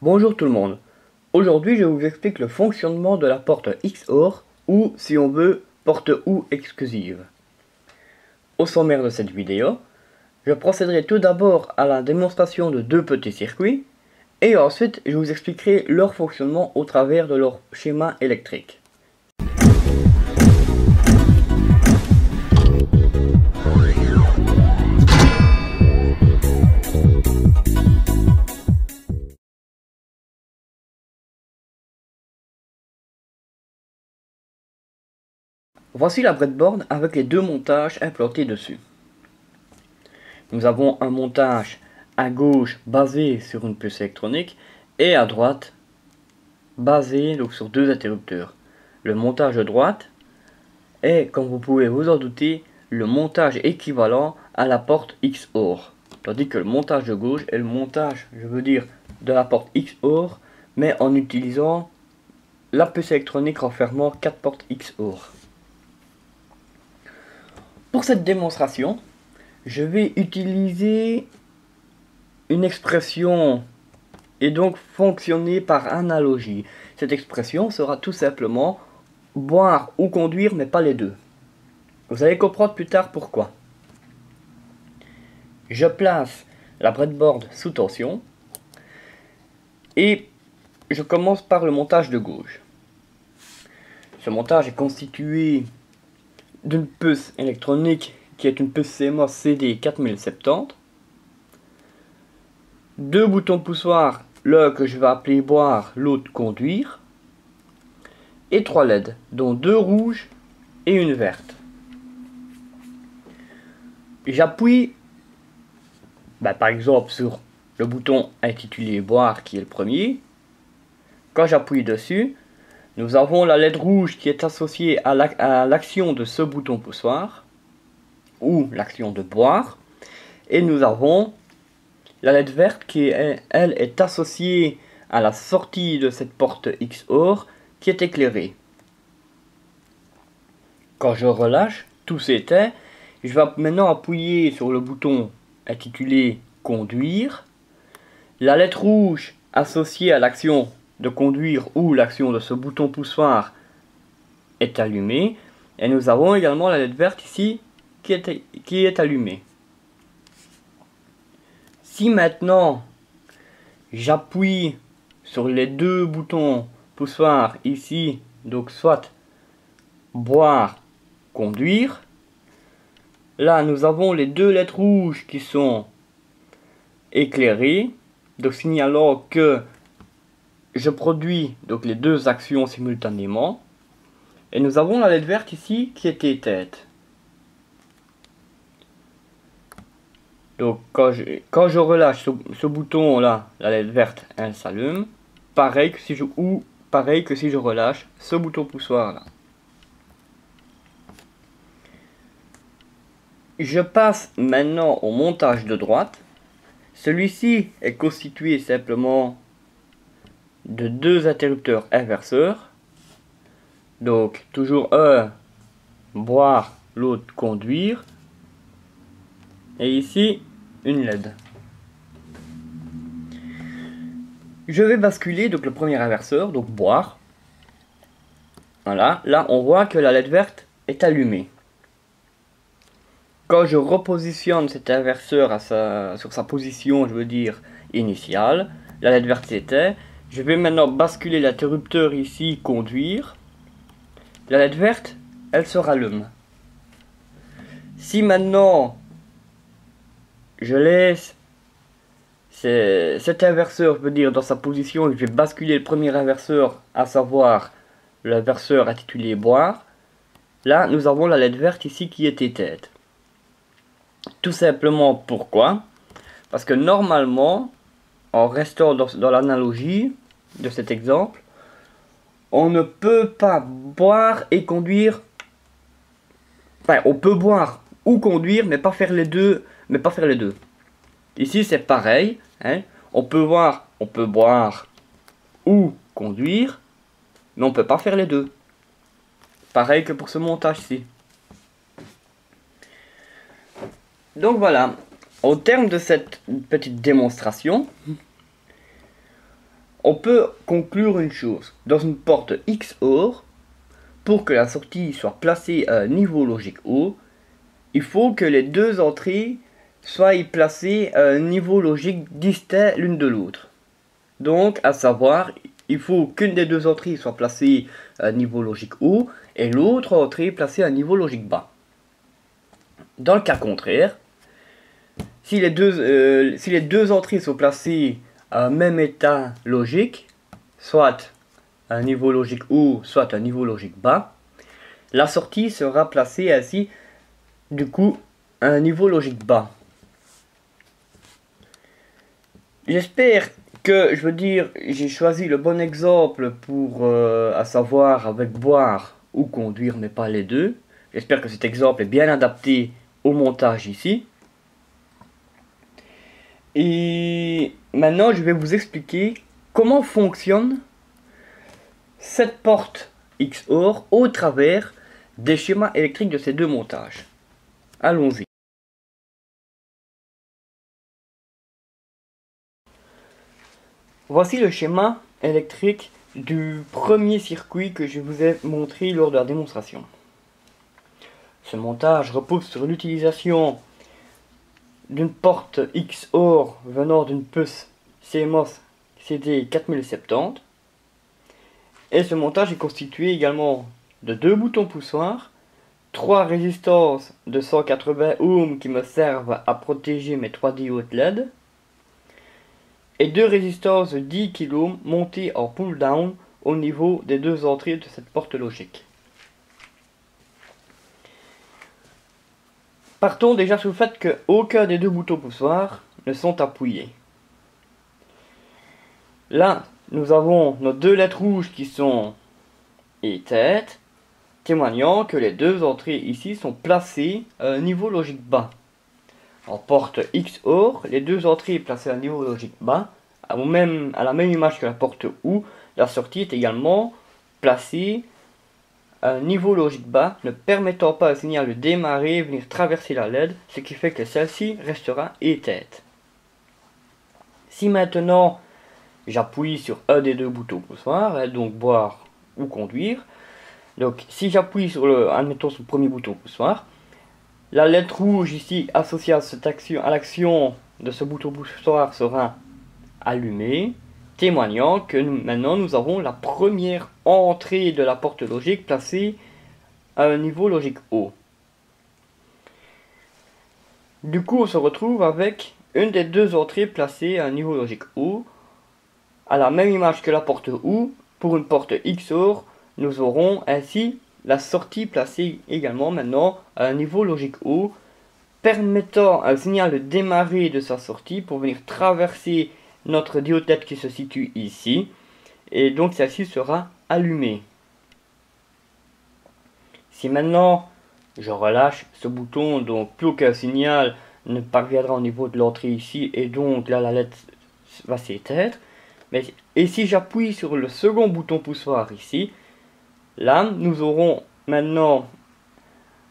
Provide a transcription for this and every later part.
Bonjour tout le monde. Aujourd'hui je vous explique le fonctionnement de la porte XOR ou si on veut porte OU exclusive. Au sommaire de cette vidéo, je procéderai tout d'abord à la démonstration de deux petits circuits et ensuite je vous expliquerai leur fonctionnement au travers de leur schéma électrique. Voici la breadboard avec les deux montages implantés dessus. Nous avons un montage à gauche basé sur une puce électronique et à droite basé donc sur deux interrupteurs. Le montage de droite est, comme vous pouvez vous en douter, le montage équivalent à la porte XOR. Tandis que le montage de gauche est le montage, de la porte XOR, mais en utilisant la puce électronique renfermant 4 portes XOR. Pour cette démonstration, je vais utiliser une expression et donc fonctionner par analogie. Cette expression sera tout simplement boire ou conduire, mais pas les deux. Vous allez comprendre plus tard pourquoi. Je place la breadboard sous tension et je commence par le montage de gauche. Ce montage est constitué d'une puce électronique qui est une puce CMOS CD 4070, deux boutons poussoirs, l'un que je vais appeler boire, l'autre conduire, et 3 LED, dont 2 rouges et une verte. J'appuie par exemple sur le bouton intitulé boire qui est le premier. Quand j'appuie dessus, nous avons la LED rouge qui est associée à l'action de ce bouton poussoir ou l'action de boire, et nous avons la LED verte qui elle est associée à la sortie de cette porte XOR qui est éclairée. Quand je relâche, tout s'éteint. Je vais maintenant appuyer sur le bouton intitulé conduire. La lettre rouge associée à l'action de conduire ou l'action de ce bouton poussoir est allumée. Et nous avons également la lettre verte ici qui est allumée. Si maintenant j'appuie sur les deux boutons poussoirs ici, donc soit boire, conduire, là nous avons les deux lettres rouges qui sont éclairées, donc signalant que je produis donc les deux actions simultanément, et nous avons la lettre verte ici qui est éteinte. Donc quand je relâche ce bouton là, la lettre verte elle s'allume, pareil que si je relâche ce bouton poussoir là. Je passe maintenant au montage de droite. Celui-ci est constitué simplement de deux interrupteurs inverseurs. Donc toujours un boire, l'autre conduire. Et ici une LED. Je vais basculer donc le premier inverseur, donc boire. Voilà, là on voit que la LED verte est allumée. Quand je repositionne cet inverseur sur sa position, initiale, la LED verte s'éteint. Je vais maintenant basculer l'interrupteur ici, conduire. La LED verte, elle se rallume. Si maintenant, je laisse cet inverseur, dans sa position, je vais basculer le premier inverseur, à savoir l'inverseur intitulé boire. Là, nous avons la LED verte ici qui est éteinte. Tout simplement pourquoi? Parce que normalement, en restant dans l'analogie de cet exemple, on ne peut pas boire et conduire. Enfin, on peut boire ou conduire, mais pas faire les deux. Ici, c'est pareil. Hein, on peut boire ou conduire, mais on peut pas faire les deux. Pareil que pour ce montage-ci. Donc voilà, au terme de cette petite démonstration, on peut conclure une chose. Dans une porte XOR, pour que la sortie soit placée à un niveau logique haut, il faut que les deux entrées soient placées à un niveau logique distinct l'une de l'autre. Donc, à savoir, il faut qu'une des deux entrées soit placée à un niveau logique haut et l'autre entrée placée à un niveau logique bas. Dans le cas contraire, si les deux entrées sont placées à un même état logique, soit à un niveau logique haut, soit à un niveau logique bas, la sortie sera placée ainsi, du coup, à un niveau logique bas. J'espère que, j'ai choisi le bon exemple pour, à savoir, avec boire ou conduire, mais pas les deux. J'espère que cet exemple est bien adapté au montage ici. Et maintenant, je vais vous expliquer comment fonctionne cette porte XOR au travers des schémas électriques de ces deux montages. Allons-y. Voici le schéma électrique du premier circuit que je vous ai montré lors de la démonstration. Ce montage repose sur l'utilisation d'une porte XOR venant d'une puce CMOS CD4070. Et ce montage est constitué également de deux boutons poussoirs, trois résistances de 180 ohms qui me servent à protéger mes 3 diodes LED, et deux résistances de 10 kΩ montées en pull-down au niveau des deux entrées de cette porte logique. Partons déjà sur le fait qu'aucun des deux boutons poussoirs ne sont appuyés. Là, nous avons nos deux lettres rouges qui sont éteintes, témoignant que les deux entrées ici sont placées à un niveau logique bas. En porte XOR, les deux entrées placées à un niveau logique bas, à la même image que la porte OU, la sortie est également placée à un niveau logique bas, ne permettant pas au signal de démarrer et venir traverser la LED, ce qui fait que celle-ci restera éteinte. Si maintenant j'appuie sur un des deux boutons poussoirs, donc boire ou conduire, donc si j'appuie sur admettons sur le premier bouton poussoir, la lettre rouge ici associée à l'action de ce bouton poussoir sera allumée, témoignant que maintenant nous avons la première entrée de la porte logique placée à un niveau logique haut. Du coup, on se retrouve avec une des deux entrées placées à un niveau logique haut, à la même image que la porte OU. Pour une porte XOR, nous aurons ainsi la sortie placée également maintenant à un niveau logique haut, permettant un signal de démarrer de sa sortie pour venir traverser notre diode LED qui se situe ici, et donc celle-ci sera allumée. Si maintenant je relâche ce bouton, donc plus aucun signal ne parviendra au niveau de l'entrée ici, et donc là la LED va s'éteindre. Et si j'appuie sur le second bouton poussoir ici, là nous aurons maintenant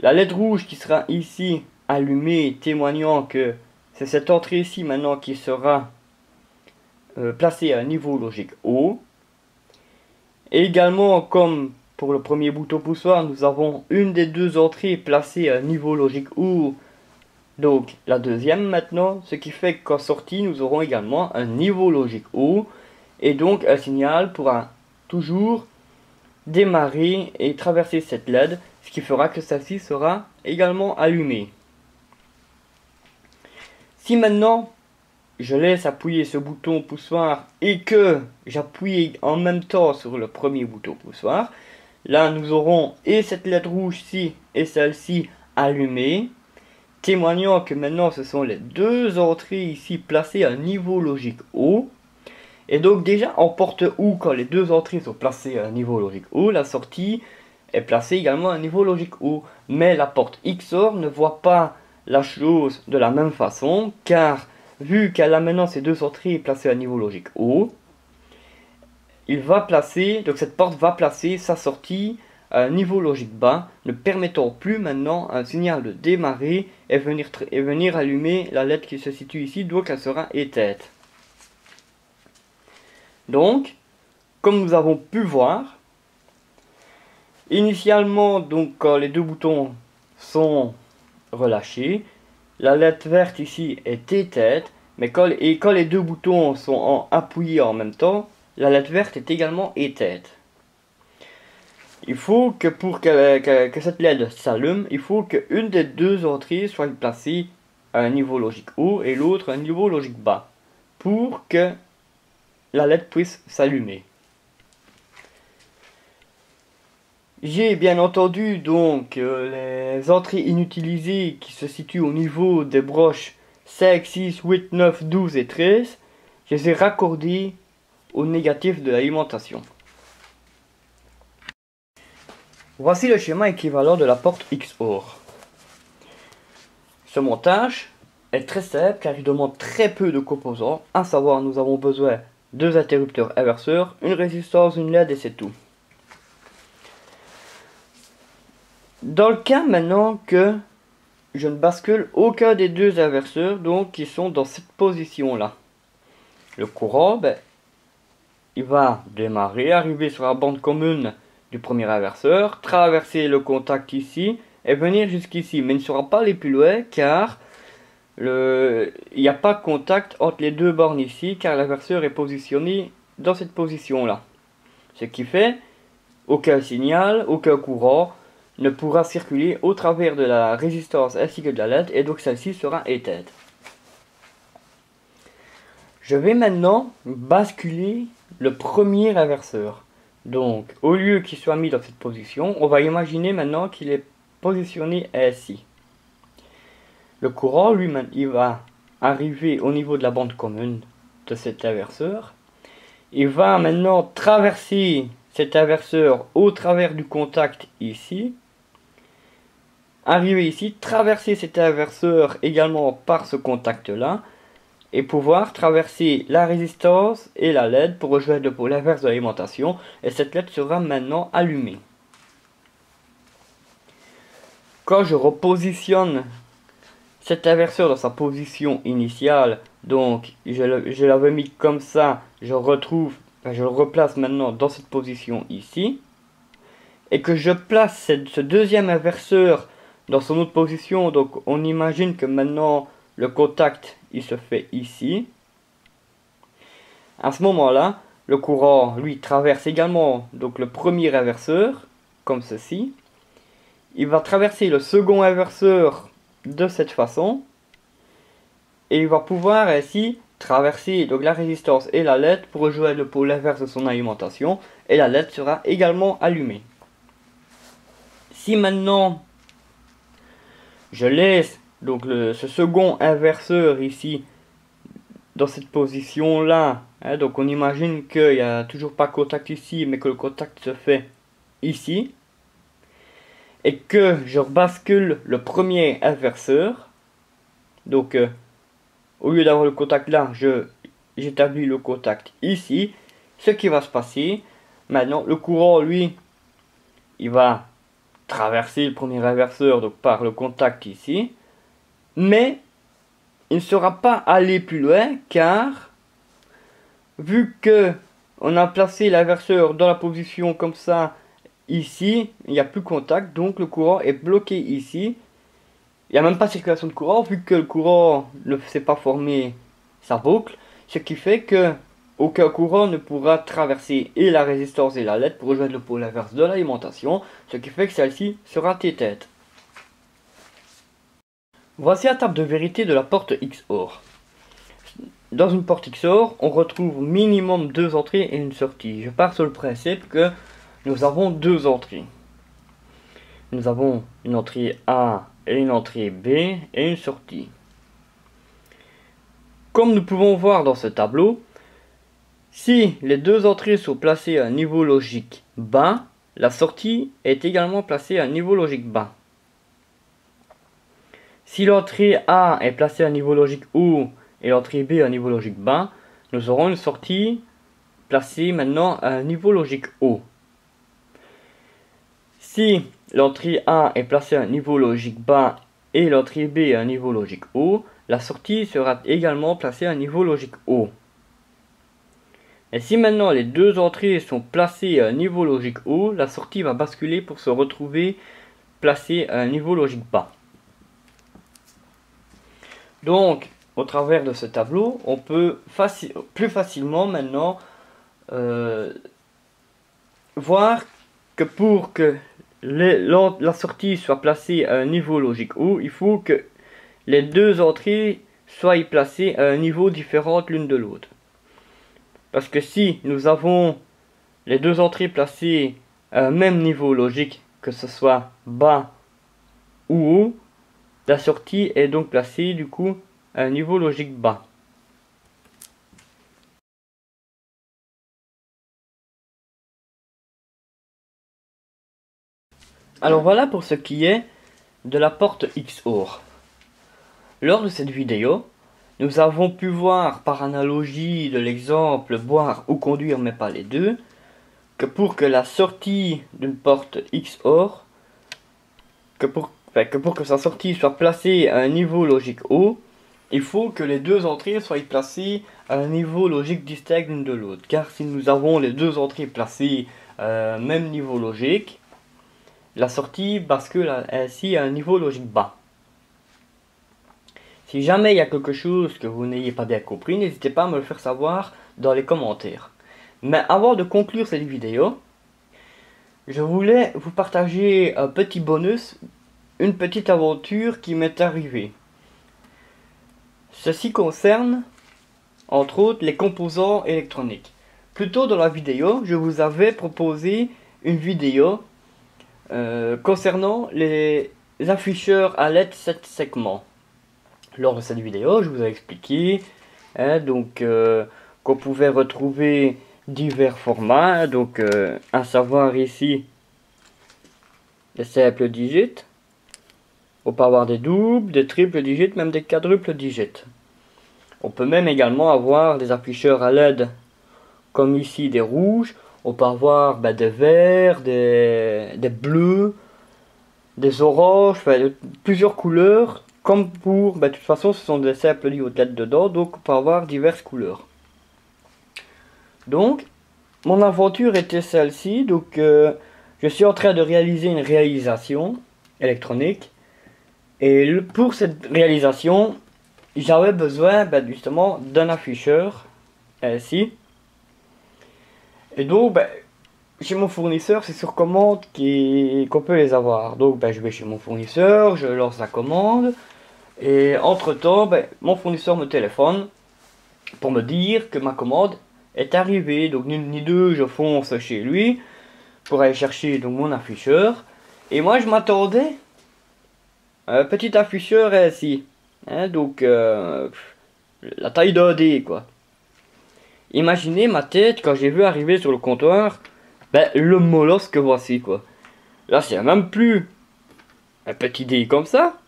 la LED rouge qui sera ici allumée, témoignant que c'est cette entrée ici maintenant qui sera placée à un niveau logique haut. Et également, comme pour le premier bouton poussoir, nous avons une des deux entrées placée à un niveau logique haut, donc la deuxième maintenant, ce qui fait qu'en sortie nous aurons également un niveau logique haut, et donc un signal pourra toujours démarrer et traverser cette LED, ce qui fera que celle-ci sera également allumée. Si maintenant je laisse appuyer ce bouton poussoir et que j'appuie en même temps sur le premier bouton poussoir, là nous aurons et cette LED rouge ci et celle-ci allumée, témoignant que maintenant ce sont les deux entrées ici placées à un niveau logique haut. Et donc déjà en porte OU, quand les deux entrées sont placées à un niveau logique haut, la sortie est placée également à un niveau logique haut. Mais la porte XOR ne voit pas la chose de la même façon, car vu qu'elle a maintenant ces deux entrées placées à un niveau logique haut, donc cette porte va placer sa sortie à un niveau logique bas, ne permettant plus maintenant un signal de démarrer et venir allumer la LED qui se situe ici, donc elle sera éteinte. Donc, comme nous avons pu voir, initialement, donc quand les deux boutons sont relâchés, la lettre verte ici est éteinte, mais quand les deux boutons sont appuyés en même temps, la lettre verte est également éteinte. Il faut que pour que cette LED s'allume, il faut qu'une des deux entrées soit placée à un niveau logique haut et l'autre à un niveau logique bas, pour que la LED puisse s'allumer. J'ai bien entendu donc les entrées inutilisées qui se situent au niveau des broches 5, 6, 8, 9, 12 et 13. Je les ai raccordées au négatif de l'alimentation. Voici le schéma équivalent de la porte XOR. Ce montage est très simple car il demande très peu de composants, à savoir nous avons besoin de 2 interrupteurs inverseurs, une résistance, une LED et c'est tout. Dans le cas maintenant que je ne bascule aucun des 2 inverseurs, donc qui sont dans cette position là, le courant, il va démarrer, arriver sur la bande commune du premier inverseur, traverser le contact ici et venir jusqu'ici, mais il ne sera pas aller plus loin car il n'y a pas de contact entre les 2 bornes ici car l'inverseur est positionné dans cette position là, ce qui fait aucun signal, aucun courant ne pourra circuler au travers de la résistance ainsi que de la LED et donc celle-ci sera éteinte. Je vais maintenant basculer le premier inverseur. Donc au lieu qu'il soit mis dans cette position, on va imaginer maintenant qu'il est positionné ainsi. Le courant lui il va arriver au niveau de la bande commune de cet inverseur. Il va maintenant traverser cet inverseur au travers du contact ici. Arriver ici, traverser cet inverseur également par ce contact là et pouvoir traverser la résistance et la LED pour rejoindre le pôle inverse de l'alimentation et cette LED sera maintenant allumée. Quand je repositionne cet inverseur dans sa position initiale, donc je l'avais mis comme ça, je le replace maintenant dans cette position ici et que je place ce deuxième inverseur dans son autre position, donc on imagine que maintenant le contact il se fait ici. À ce moment là, le courant lui traverse également donc le premier inverseur comme ceci. Il va traverser le second inverseur de cette façon et il va pouvoir ainsi traverser donc la résistance et la LED pour rejoindre le pôle inverse de son alimentation et la LED sera également allumée. Si maintenant je laisse donc ce second inverseur ici dans cette position là, hein, donc on imagine qu'il n'y a toujours pas contact ici mais que le contact se fait ici, et que je bascule le premier inverseur, donc au lieu d'avoir le contact là, j'établis le contact ici. Ce qui va se passer, maintenant le courant lui, il va traverser le premier inverseur donc par le contact ici, mais il ne sera pas allé plus loin car vu que on a placé l'inverseur dans la position comme ça ici, il n'y a plus contact, donc le courant est bloqué ici. Il n'y a même pas de circulation de courant vu que le courant ne s'est pas formé sa boucle, ce qui fait que aucun courant ne pourra traverser et la résistance et la LED pour rejoindre le pôle inverse de l'alimentation, ce qui fait que celle-ci sera éteinte. Voici la table de vérité de la porte XOR. Dans une porte XOR, on retrouve minimum 2 entrées et une sortie. Je pars sur le principe que nous avons 2 entrées. Nous avons une entrée A et une entrée B et une sortie. Comme nous pouvons voir dans ce tableau, si les 2 entrées sont placées à un niveau logique bas, la sortie est également placée à un niveau logique bas. Si l'entrée A est placée à un niveau logique haut et l'entrée B à un niveau logique bas, nous aurons une sortie placée maintenant à un niveau logique haut. Si l'entrée A est placée à un niveau logique bas et l'entrée B à un niveau logique haut, la sortie sera également placée à un niveau logique haut. Et si maintenant les deux entrées sont placées à un niveau logique haut, la sortie va basculer pour se retrouver placée à un niveau logique bas. Donc, au travers de ce tableau, on peut plus facilement maintenant voir que pour que la sortie soit placée à un niveau logique haut, il faut que les deux entrées soient placées à un niveau différent l'une de l'autre. Parce que si nous avons les deux entrées placées à un même niveau logique, que ce soit bas ou haut, la sortie est donc placée du coup à un niveau logique bas. Alors voilà pour ce qui est de la porte XOR. Lors de cette vidéo, nous avons pu voir par analogie de l'exemple boire ou conduire mais pas les deux, que pour que la sortie d'une porte XOR, que pour que sa sortie soit placée à un niveau logique haut, il faut que les deux entrées soient placées à un niveau logique distinct l'une de l'autre. Car si nous avons les deux entrées placées à un même niveau logique, la sortie bascule ainsi à un niveau logique bas. Si jamais il y a quelque chose que vous n'ayez pas bien compris, n'hésitez pas à me le faire savoir dans les commentaires. Mais avant de conclure cette vidéo, je voulais vous partager un petit bonus, une petite aventure qui m'est arrivée. Ceci concerne, entre autres, les composants électroniques. Plus tôt dans la vidéo, je vous avais proposé une vidéo concernant les afficheurs à LED 7 segments. Lors de cette vidéo, je vous ai expliqué qu'on pouvait retrouver divers formats, à savoir ici les simples digits. On peut avoir des doubles, des triples digits, même des quadruples digits. On peut même également avoir des afficheurs à LED, comme ici des rouges. On peut avoir des verts, des bleus, des oranges, plusieurs couleurs. Comme pour, de toute façon, ce sont des simples diodes LED dedans, donc on peut avoir diverses couleurs. Donc, mon aventure était celle-ci. Je suis en train de réaliser une réalisation électronique. Et pour cette réalisation, j'avais besoin justement d'un afficheur, ainsi. Et donc, chez mon fournisseur, c'est sur commande qu'on peut les avoir. Donc, je vais chez mon fournisseur, je lance la commande. Et entre temps, mon fournisseur me téléphone pour me dire que ma commande est arrivée. Donc, ni deux, je fonce chez lui pour aller chercher mon afficheur. Et moi, je m'attendais à un petit afficheur ainsi. La taille d'un dé, quoi. Imaginez ma tête quand j'ai vu arriver sur le comptoir le molosse que voici, quoi. Là, c'est même plus un petit dé comme ça.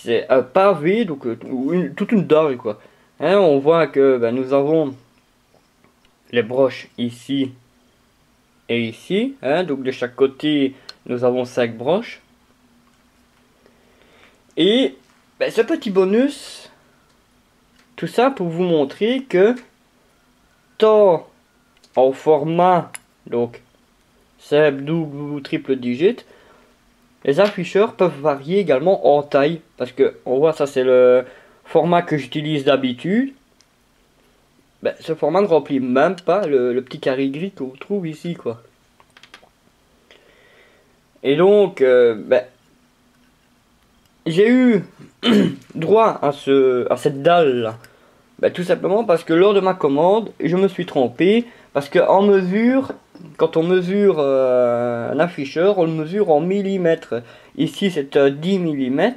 C'est un pavé, toute une dalle, quoi. On voit que nous avons les broches ici et ici. Donc de chaque côté, nous avons 5 broches. Et ce petit bonus, tout ça pour vous montrer que tant en format, simple, double ou triple digit, les afficheurs peuvent varier également en taille. Parce que on voit, ça c'est le format que j'utilise d'habitude. Ce format ne remplit même pas le petit carré gris qu'on trouve ici, quoi. Et donc, j'ai eu droit à cette dalle là. Tout simplement parce que lors de ma commande, je me suis trompé. Parce que en mesure, quand on mesure un afficheur, on le mesure en millimètres. Ici, c'est 10 mm.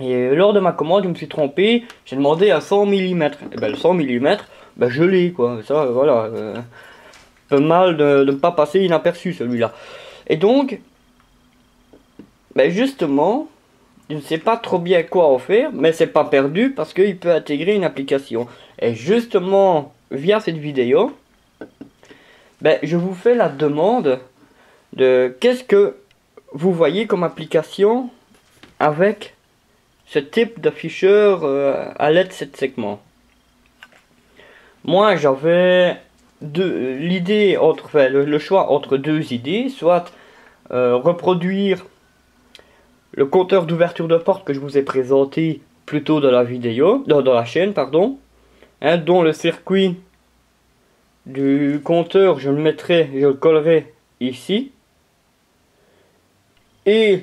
Et lors de ma commande, je me suis trompé. J'ai demandé à 100 mm. Et le 100 mm, je l'ai, quoi. Ça, voilà. Peu mal de ne pas passer inaperçu, celui-là. Et donc, justement, je ne sais pas trop bien quoi en faire, mais c'est pas perdu parce qu'il peut intégrer une application. Et justement, via cette vidéo, je vous fais la demande de qu'est-ce que vous voyez comme application avec ce type d'afficheur à LED 7 segments. Moi, j'avais l'idée entre, enfin, le choix entre deux idées, soit reproduire le compteur d'ouverture de porte que je vous ai présenté plus tôt dans la vidéo, dans la chaîne, pardon, hein, dont le circuit du compteur, je le collerai ici. Et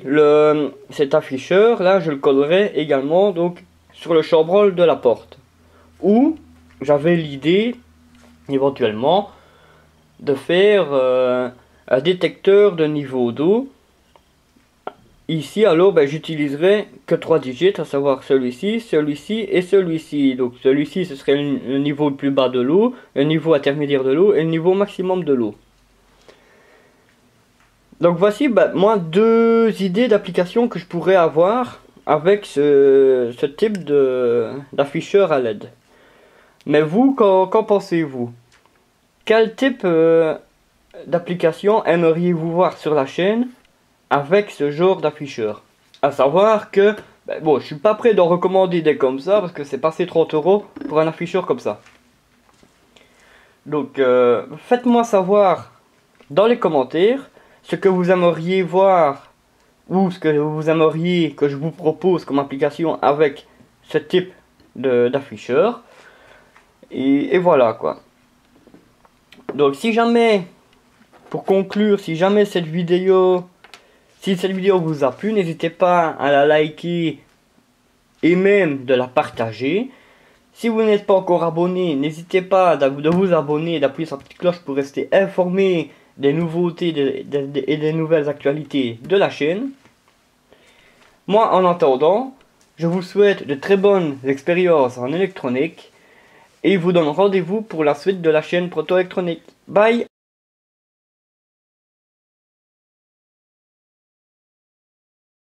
cet afficheur, là, je le collerai également donc sur le chambranle de la porte. Ou j'avais l'idée, éventuellement, de faire un détecteur de niveau d'eau. Ici, alors, ben, j'utiliserai que 3 digits, à savoir celui-ci, celui-ci et celui-ci. Donc celui-ci, ce serait le niveau le plus bas de l'eau, le niveau intermédiaire de l'eau et le niveau maximum de l'eau. Donc voici, ben, moi, deux idées d'application que je pourrais avoir avec ce type d'afficheur à LED. Mais vous, qu'en pensez-vous? Quel type d'application aimeriez-vous voir sur la chaîne avec ce genre d'afficheur? À savoir que, ben, bon, je suis pas prêt d'en recommander des comme ça parce que c'est passé 30 € pour un afficheur comme ça. Donc, faites-moi savoir dans les commentaires ce que vous aimeriez voir ou ce que vous aimeriez que je vous propose comme application avec ce type d'afficheur. Et voilà quoi. Donc si jamais, pour conclure, si cette vidéo vous a plu, n'hésitez pas à la liker et même de la partager. Si vous n'êtes pas encore abonné, n'hésitez pas de vous abonner et d'appuyer sur la petite cloche pour rester informé des nouveautés et des nouvelles actualités de la chaîne. Moi, en attendant, je vous souhaite de très bonnes expériences en électronique et vous donne rendez-vous pour la suite de la chaîne Proto Électronique. Bye!